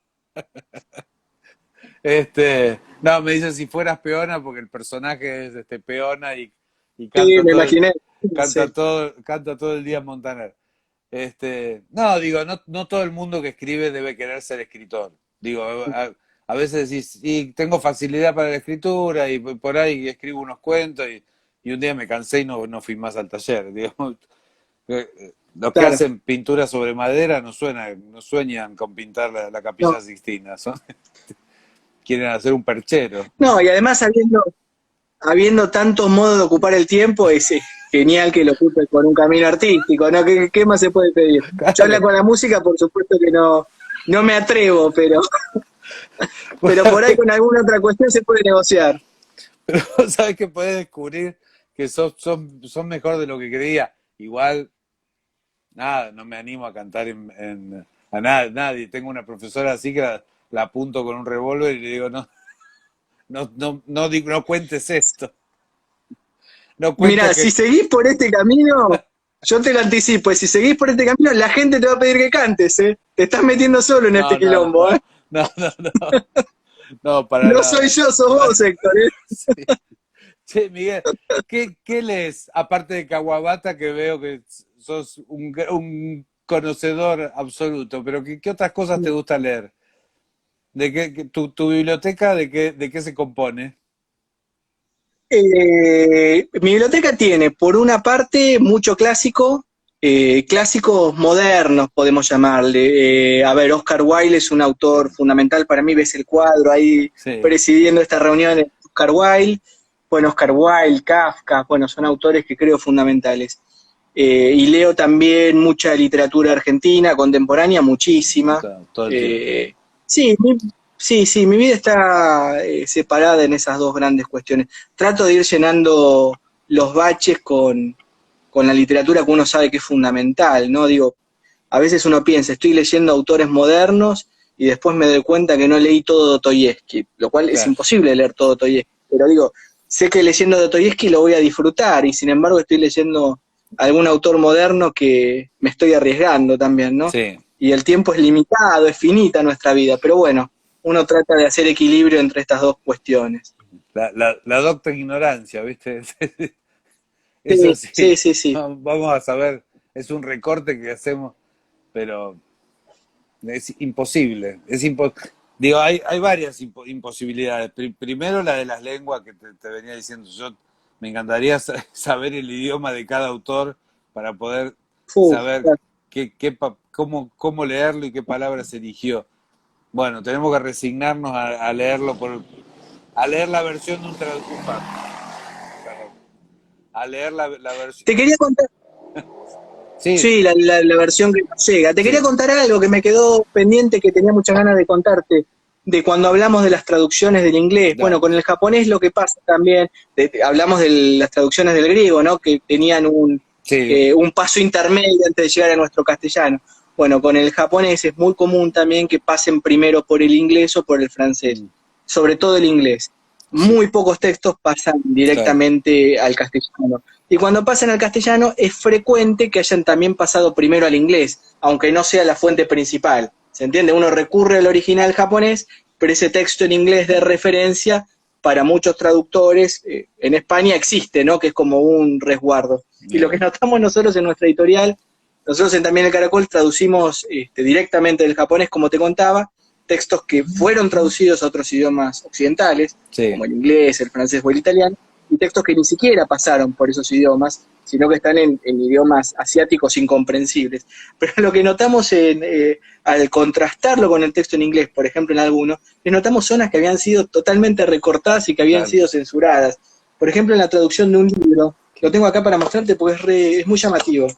No, me dice si fueras peona, porque el personaje es peona y Sí, me imaginé. Sí. canta todo el día Montaner. No, digo, no todo el mundo que escribe debe querer ser escritor. Digo, a veces decís, y tengo facilidad para la escritura y por ahí escribo unos cuentos y un día me cansé y no fui más al taller. Digo, los que Claro. hacen pintura sobre madera no sueñan con pintar la No, Capilla Sixtina, quieren hacer un perchero. no, y además habiendo tantos modos de ocupar el tiempo, es genial que lo ocupe con un camino artístico, ¿no? ¿Qué más se puede pedir? Yo Claro. con la música, por supuesto que no me atrevo, pero por ahí con alguna otra cuestión se puede negociar. Pero vos sabés que podés descubrir que son mejor de lo que creía. Igual, nada, no me animo a cantar a nadie. Tengo una profesora así que la apunto con un revólver y le digo, no cuentes esto. No cuentes Mira, si que. seguís por este camino, yo te lo anticipo, si seguís por este camino, la gente te va a pedir que cantes, ¿eh? Te estás metiendo solo en No, este no, quilombo, ¿eh? no. No, para No soy nada. yo, sos vos, Héctor, ¿eh? Sí. Che, Miguel, ¿qué lees? Aparte de Kawabata, que veo que sos un conocedor absoluto, pero ¿qué otras cosas te gusta leer? ¿Tu biblioteca de qué se compone? Mi biblioteca tiene, por una parte, mucho clásico, clásicos modernos, podemos llamarle. A ver, Oscar Wilde es un autor fundamental para mí, ves el cuadro ahí Sí, presidiendo estas reuniones. Oscar Wilde, bueno, Oscar Wilde, Kafka, bueno, son autores que creo fundamentales. Y leo también mucha literatura argentina, contemporánea, muchísima. todo el tiempo. Eh, sí, sí, mi vida está separada en esas dos grandes cuestiones. Trato de ir llenando los baches con la literatura que uno sabe que es fundamental, ¿no? Digo, a veces uno piensa, estoy leyendo autores modernos y después me doy cuenta que no leí todo Dostoyevsky, lo cual es Claro. imposible leer todo Dostoyevsky, pero digo, sé que leyendo Dostoyevsky lo voy a disfrutar y sin embargo estoy leyendo algún autor moderno que me estoy arriesgando también, ¿no? Sí, Y el tiempo es limitado, es finita nuestra vida, pero bueno, uno trata de hacer equilibrio entre estas dos cuestiones. la docta ignorancia, ¿viste? Eso Sí, sí, sí, sí, sí. vamos a saber, es un recorte que hacemos, pero es imposible. Digo, hay varias imposibilidades. Primero la de las lenguas que te venía diciendo. Yo me encantaría saber el idioma de cada autor para poder saber cómo leerlo y qué palabras eligió. Bueno, tenemos que resignarnos a leerlo a leer la versión de un traductor. A leer la versión. Te quería contar, Sí, sí, la versión que nos llega. Te quería sí, contar algo que me quedó pendiente, que tenía muchas ganas de contarte, de cuando hablamos de las traducciones del inglés. Bueno, dale. con el japonés lo que pasa también, hablamos de las traducciones del griego, ¿no? Que tenían Sí, un paso intermedio antes de llegar a nuestro castellano. Bueno, con el japonés es muy común también que pasen primero por el inglés o por el francés, mm, sobre todo el inglés. sí, Muy pocos textos pasan claro. directamente al castellano. Y cuando pasan al castellano es frecuente que hayan también pasado primero al inglés, aunque no sea la fuente principal. ¿Se entiende? Uno recurre al original japonés, pero ese texto en inglés de referencia para muchos traductores en España existe, ¿no? Que es como un resguardo. Y lo que notamos nosotros en nuestra editorial, nosotros También el Caracol traducimos directamente del japonés, como te contaba, textos que fueron traducidos a otros idiomas occidentales, Sí, como el inglés, el francés o el italiano, y textos que ni siquiera pasaron por esos idiomas, sino que están en idiomas asiáticos incomprensibles. Pero lo que notamos al contrastarlo con el texto en inglés, por ejemplo en algunos, notamos zonas que habían sido totalmente recortadas y que habían claro. sido censuradas. Por ejemplo, en la traducción de un libro, lo tengo acá para mostrarte porque es muy llamativo.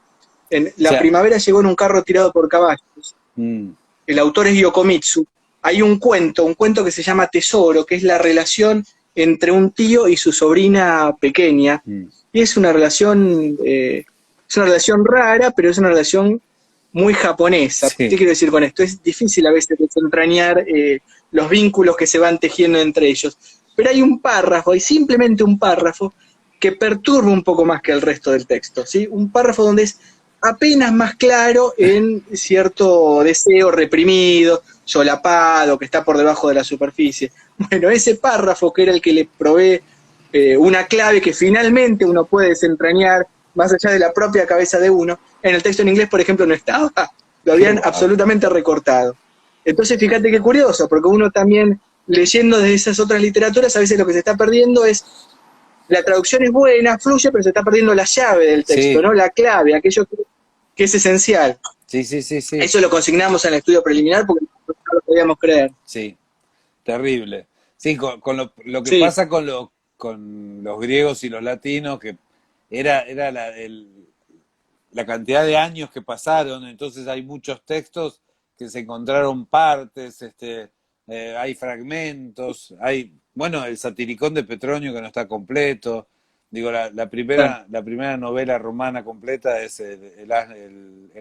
En O La sea, primavera llegó en un carro tirado por caballos. mm, El autor es Yokomitsu. Hay un cuento que se llama Tesoro, que es la relación entre un tío y su sobrina pequeña, mm, Y es una relación rara, pero es una relación muy japonesa. ¿Qué Sí, quiero decir con esto? Es difícil a veces desentrañar los vínculos que se van tejiendo entre ellos. Pero hay un párrafo, hay simplemente un párrafo que perturba un poco más que el resto del texto, ¿sí? Un párrafo donde es apenas más claro en cierto deseo reprimido, solapado, que está por debajo de la superficie. Bueno, ese párrafo que era el que le provee una clave que finalmente uno puede desentrañar más allá de la propia cabeza de uno, en el texto en inglés, por ejemplo, no estaba, lo qué habían bárbaro. absolutamente recortado. Entonces, fíjate qué curioso, porque uno también, leyendo de esas otras literaturas, a veces lo que se está perdiendo es, la traducción es buena, fluye, pero se está perdiendo la llave del texto, Sí, ¿no? La clave, aquello que es esencial. sí, sí, sí, sí, Eso lo consignamos en el estudio preliminar porque no lo podíamos creer. sí, terrible. Sí, con lo que Sí, pasa con los griegos y los latinos, que era la cantidad de años que pasaron, entonces hay muchos textos que se encontraron partes, hay fragmentos, hay, bueno, el Satiricón de Petronio que no está completo. Digo, claro. la primera novela romana completa es el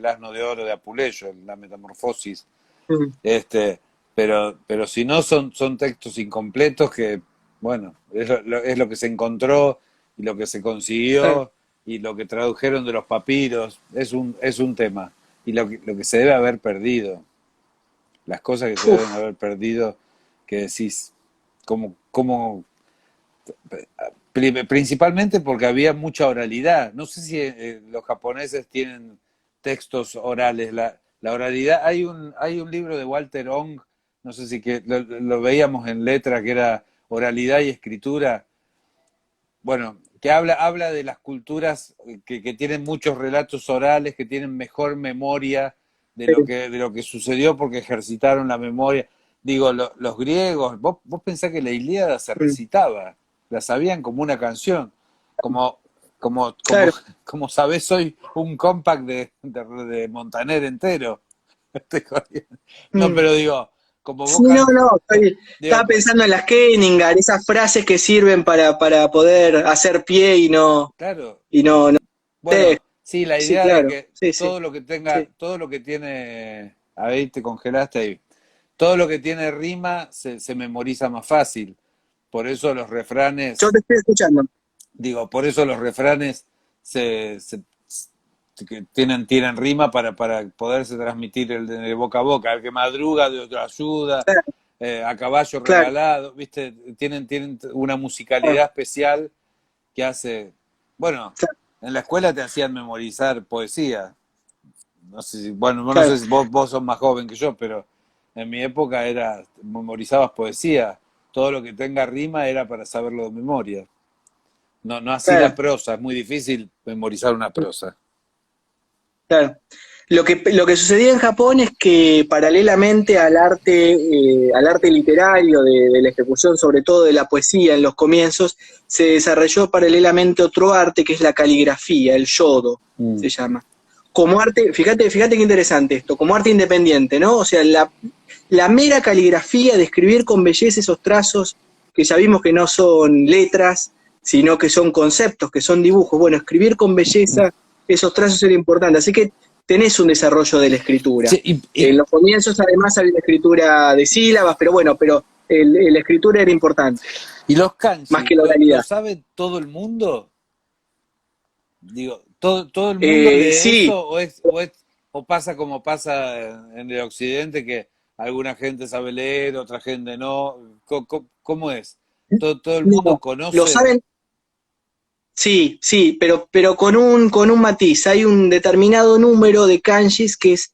Asno de Oro de Apuleyo, la Metamorfosis. Mm, Este, pero si no son textos incompletos que, bueno, es lo que se encontró y lo que se claro. consiguió y lo que tradujeron de los papiros, es un tema. Y lo que se debe haber perdido, las cosas que se deben Uf, haber perdido, que decís, como principalmente porque había mucha oralidad. No sé si los japoneses tienen textos orales. La oralidad, hay un libro de Walter Ong, no sé si que lo veíamos en letra, que era Oralidad y Escritura. Bueno, que habla de las culturas que tienen muchos relatos orales, que tienen mejor memoria sí. de lo que sucedió porque ejercitaron la memoria. Digo, los griegos, vos pensás que la Ilíada se Mm, recitaba, la sabían como una canción, como, como, como, claro. como sabés, soy un compact de Montaner entero. Estoy jodiendo. No, Mm. pero digo, como vos Sí, no, no, digo, estaba pensando en las Kenningar, esas frases que sirven para poder hacer pie claro, y no, no. bueno, sí, la Sí, idea de claro, que sí, sí, sí. todo lo que tiene, ahí te congelaste ahí, todo lo que tiene rima se memoriza más fácil. Por eso los Yo refranes, te estoy escuchando. digo, por eso los refranes se, se- que tienen rima para poderse transmitir de boca a boca. El que madruga de otra ayuda, Claro, a caballo claro, regalado, ¿viste? Tienen una claro, musicalidad especial que hace, bueno, claro, en la escuela te hacían memorizar poesía. No sé si, bueno, no claro. sé si vos sos más joven que yo, pero en mi época memorizabas poesía. Todo lo que tenga rima era para saberlo de memoria. No, no así la Claro. prosa, es muy difícil memorizar una prosa. Claro. Lo que sucedía en Japón es que paralelamente al arte literario, de la ejecución sobre todo de la poesía en los comienzos, se desarrolló paralelamente otro arte que es la caligrafía, el shodo, se Mm. llama. Como arte, fíjate qué interesante esto, como arte independiente, ¿no? O sea, la mera caligrafía de escribir con belleza esos trazos que ya vimos que no son letras, sino que son conceptos, que son dibujos. Bueno, escribir con belleza esos trazos era importante. Así que tenés un desarrollo de la escritura. Sí, En los comienzos, además, había una escritura de sílabas, pero bueno, la escritura era importante, y los más kanji, que la lo oralidad. sabe todo el mundo? Digo, todo el mundo lee Sí, eso o pasa como pasa en el occidente que alguna gente sabe leer, otra gente no. ¿Cómo es? Todo el mundo no, lo conoce. saben. Sí, sí, pero con un matiz. Hay un determinado número de kanjis que es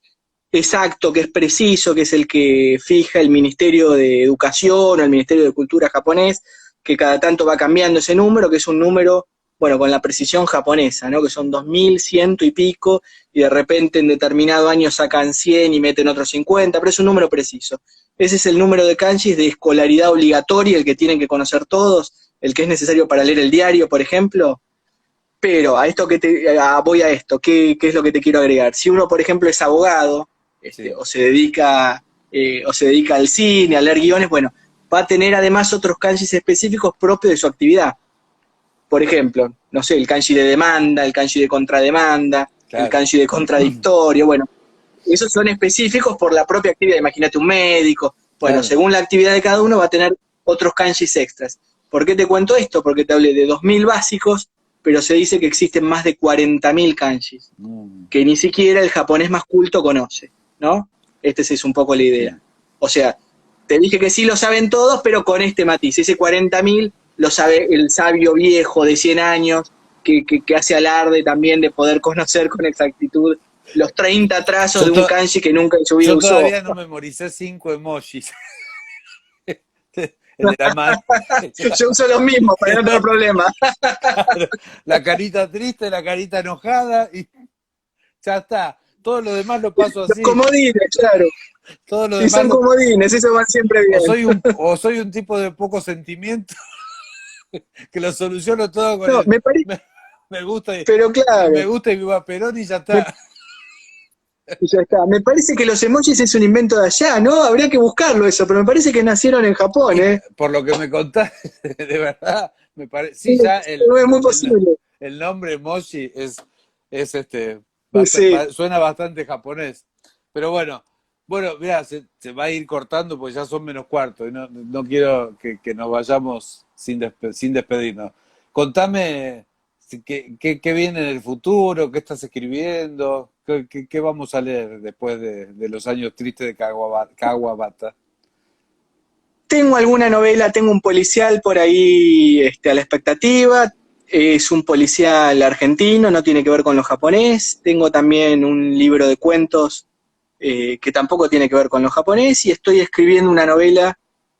exacto, que es preciso, que es el que fija el Ministerio de Educación o el Ministerio de Cultura japonés, que cada tanto va cambiando ese número, que es un número, bueno, con la precisión japonesa, ¿no? Que son 2100 y pico, y de repente en determinado año sacan 100 y meten otros 50, pero es un número preciso. Ese es el número de kanjis de escolaridad obligatoria, el que tienen que conocer todos, el que es necesario para leer el diario, por ejemplo. Pero a esto voy a esto, ¿qué es lo que te quiero agregar? Si uno, por ejemplo, es abogado, Sí. o se dedica al cine, a leer guiones, bueno, va a tener además otros kanjis específicos propios de su actividad. Por ejemplo, no sé, el kanji de demanda, el kanji de contrademanda, el Claro. kanji de contradictorio, bueno, esos son específicos por la propia actividad. Imagínate un médico. Bueno, Claro. según la actividad de cada uno va a tener otros kanjis extras. ¿Por qué te cuento esto? Porque te hablé de 2000 básicos, pero se dice que existen más de 40.000 kanjis, Mm, que ni siquiera el japonés más culto conoce, ¿no? Esta es un poco la idea. sí. O sea, te dije que sí lo saben todos, pero con este matiz. Ese 40.000 lo sabe el sabio viejo de 100 años, que hace alarde también de poder conocer con exactitud los 30 trazos Yo, de un kanji que nunca en su vida yo usó. todavía no memoricé 5 emojis. El de la mano, Yo uso los mismos para no tener problemas. la carita triste, la carita enojada y ya está. Todo lo demás lo paso Los así. comodines, claro. Todo lo Y demás son lo, comodines, eso van siempre bien. o soy un tipo de poco sentimiento que lo soluciono todo con No, el me parece, me, me gusta y pero claro, me gusta y viva Perón y ya me, está. ya está. Me parece que los emojis es un invento de allá, ¿no? Habría que buscarlo eso, pero me parece que nacieron en Japón, Y ¿eh? por lo que me contás, de verdad, me parece, Sí, sí, ya es muy posible. el nombre emoji es Sí. suena bastante japonés. Pero bueno, mira, se va a ir cortando porque ya son menos cuarto y no quiero que nos vayamos sin despedirnos. Contame qué viene en el futuro, qué estás escribiendo, qué vamos a leer después de los años tristes de Kawabata. Tengo alguna novela, tengo un policial por ahí a la expectativa. Es un policial argentino, no tiene que ver con lo japonés. Tengo también un libro de cuentos que tampoco tiene que ver con lo japonés. Y estoy escribiendo una novela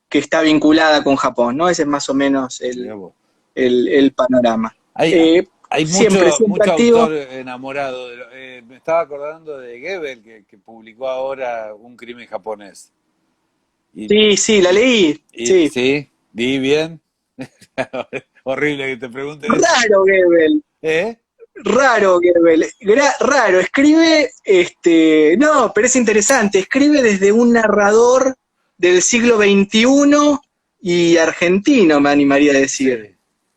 que está vinculada con Japón, ¿no? Ese es más o menos Mirá vos. el panorama. Hay, hay Siempre, siempre mucho activo. autor enamorado. Me estaba acordando de Goebbels, que publicó ahora Un crimen japonés. Y, Sí, sí, la leí. Sí. sí, di bien. Horrible que te pregunten eso. Raro, Goebbels. ¿Eh? Raro, Goebbels. Raro. Escribe, no, pero es interesante. Escribe desde un narrador del siglo XXI y argentino, me animaría a decir. Sí.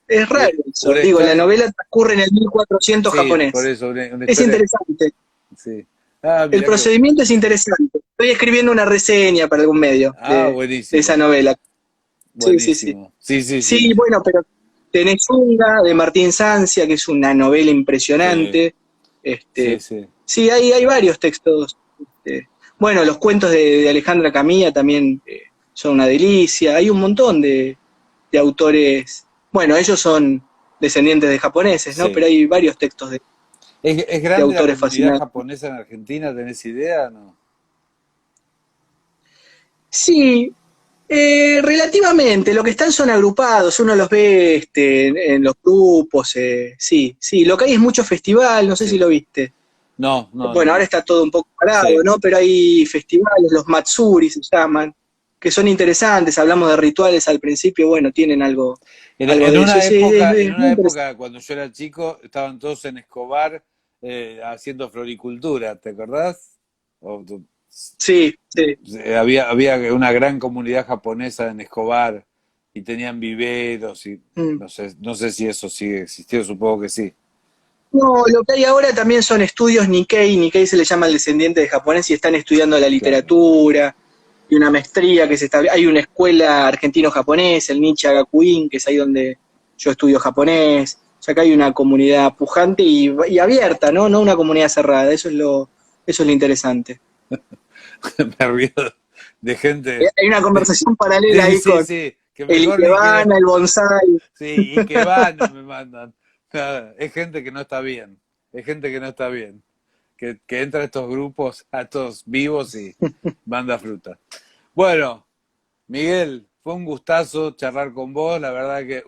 Es raro eso. Una Digo, la historia. novela transcurre en el 1400 Sí, por japonés. eso, una Es historia. interesante. Sí. Ah, El mira que. procedimiento es interesante. Estoy escribiendo una reseña para algún medio Ah, de esa buenísimo. novela. Sí, sí, sí. Buenísimo. Sí, sí, sí. Sí, bueno, pero tenés Unga de Martín Sancia, que es una novela Sí, impresionante. sí, Este, sí. sí, hay varios textos. Bueno, los cuentos de Alejandra Camilla también son una delicia. Hay un montón de autores. Bueno, ellos son descendientes de japoneses, ¿no? Pero Sí. hay varios textos Es de grande la autores comunidad fascinantes. japonesa en Argentina? ¿Tenés idea? No. Sí, relativamente, lo que están son agrupados, uno los ve en los grupos, sí, sí, lo que hay es mucho festival, no sé si Sí. lo viste. No, no, Bueno, ahora no. está todo un poco parado, Sí. ¿no? Pero hay festivales, los Matsuri se llaman, que son interesantes, hablamos de rituales al principio, bueno, tienen algo de eso, sí, En es muy una interesante. época cuando yo era chico, estaban todos en Escobar haciendo floricultura, ¿te acordás? Sí, sí. Había una gran comunidad japonesa en Escobar y tenían viveros y Mm. no sé si eso sigue existiendo, supongo que sí. No, lo que hay ahora también son estudios Nikkei, Nikkei se le llama el descendiente de japonés y están estudiando la Claro. literatura, y una maestría que se establece. Hay una escuela argentino-japonés, el Nichi Gakuin, que es ahí donde yo estudio japonés. O sea que hay una comunidad pujante y abierta, ¿no? No una comunidad cerrada. Eso es lo interesante. Me río de gente, Hay una de, conversación paralela ahí sí, con sí, que el mejor ni quiere. Ikebana, el bonsai. Sí, y que van, me mandan. Nada, es gente que no está bien. Es gente que no está bien. Que entra a estos grupos, a estos vivos y manda fruta. Bueno, Miguel, fue un gustazo charlar con vos. La verdad que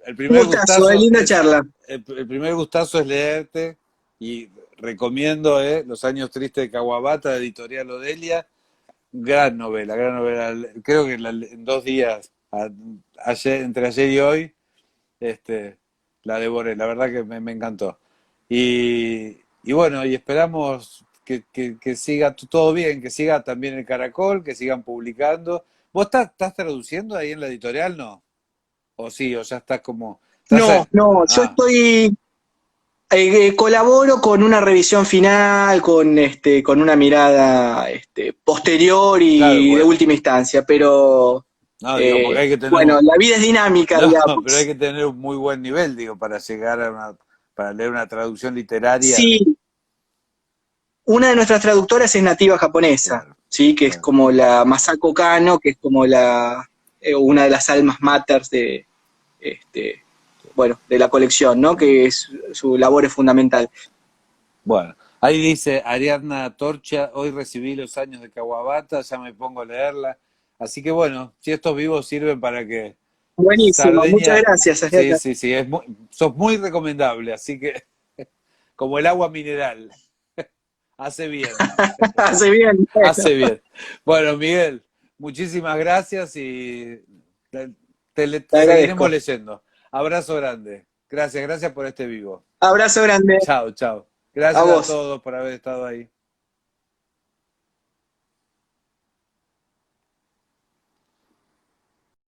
el Un primer gustazo, gustazo linda charla. el primer gustazo es leerte y recomiendo Los años tristes de Kawabata, de Editorial Odelia. Gran novela, gran novela. Creo que en 2 días, entre ayer y hoy, este, la devoré, la verdad que me encantó. Y bueno, y esperamos que siga todo bien, que siga también el Caracol, que sigan publicando. ¿Vos estás traduciendo ahí en la editorial, no? O sí, o ya estás como No, no, yo Ah, estoy, colaboro con una revisión final, con una mirada posterior claro, y de pues, última instancia, pero no, digo, porque hay que tener bueno, la vida es dinámica, no, pero hay digamos. que tener un muy buen nivel, digo, para llegar a para leer una traducción literaria. Sí, una de nuestras traductoras es nativa japonesa, Claro, ¿sí? Que es claro. como la Masako Kano, que es como una de las almas maters este, bueno, de la colección, ¿no? Mm. Que su labor es fundamental. Bueno, ahí dice Ariadna Torcha, hoy recibí los años de Kawabata, ya me pongo a leerla. Así que bueno, si estos vivos sirven para que Buenísimo, muchas Sardeña, gracias, sí, Ariadna. sí, sí, sos muy recomendable, así que como el agua mineral, hace bien, Hace bien, bueno, hace bien. Bueno, Miguel, muchísimas gracias y te, te te seguiremos agradezco. leyendo. Abrazo grande. Gracias, gracias por este vivo. Abrazo grande Chao, chao. a Gracias a vos. todos por haber estado ahí.